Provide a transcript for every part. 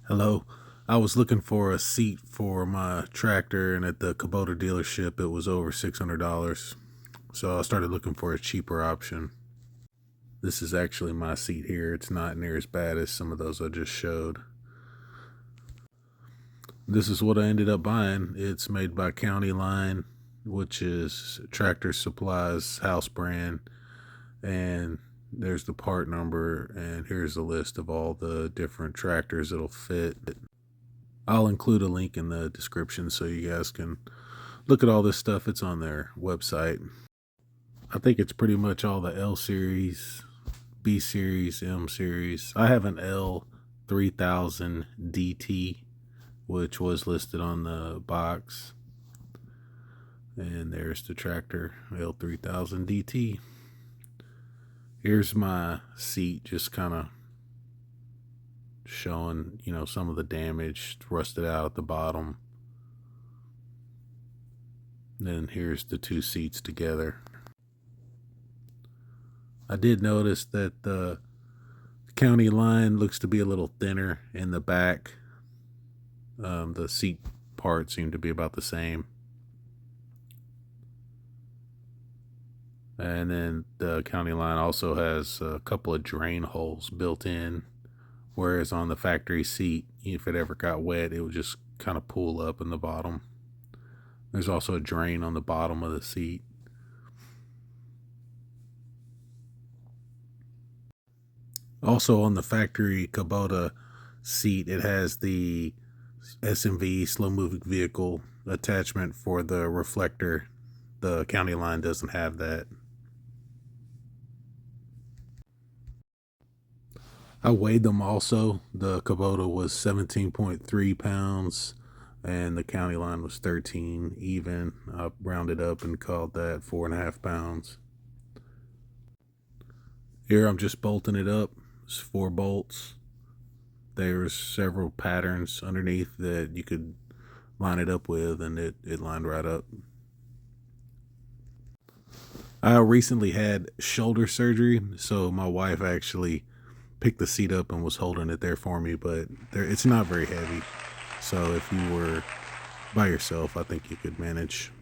Hello. I was looking for a seat for my tractor, and at the Kubota dealership, it was over $600. So I started looking for a cheaper option. This is actually my seat here. It's not near as bad as some of those I just showed. This is what I ended up buying. It's made by County Line, which is Tractor Supply's house brand. And there's the part number, and here's a list of all the different tractors it'll fit. I'll include a link in the description so you guys can look at all this stuff. It's on their website. I think it's pretty much all the L series, B series, M series. I have an L3000 DT, which was listed on the box. And there's the tractor, L3000 DT. Here's my seat, just kind of showing, some of the damage, rusted out at the bottom. Then here's the two seats together. I did notice that the County Line looks to be a little thinner in the back. The seat parts seem to be about the same. And then the County Line also has a couple of drain holes built in, whereas on the factory seat, if it ever got wet, it would just kind of pool up in the bottom. There's also a drain on the bottom of the seat. Also on the factory Kubota seat, it has the SMV, slow moving vehicle attachment for the reflector. The County Line doesn't have that. I weighed them also. The Kubota was 17.3 pounds and the County Line was 13 even. I rounded up and called that 4.5 pounds. Here I'm just bolting it up. It's 4 bolts. There's several patterns underneath that you could line it up with, and it lined right up. I recently had shoulder surgery, so my wife actually picked the seat up and was holding it there for me, but it's not very heavy. So if you were by yourself, I think you could manage.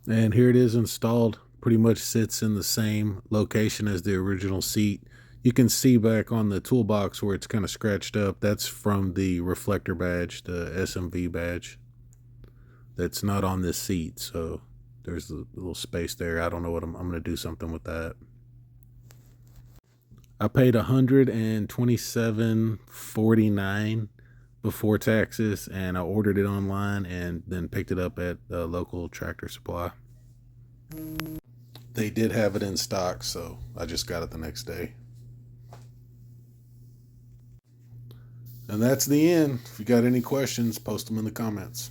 And here it is installed. Pretty much sits in the same location as the original seat. You can see back on the toolbox where it's kind of scratched up. That's from the reflector badge, the SMV badge. That's not on this seat, so there's a little space there. I don't know what I'm going to do something with that. I paid $127.49 before taxes, and I ordered it online and then picked it up at a local Tractor Supply. They did have it in stock, so I just got it the next day. And that's the end. If you got any questions, post them in the comments.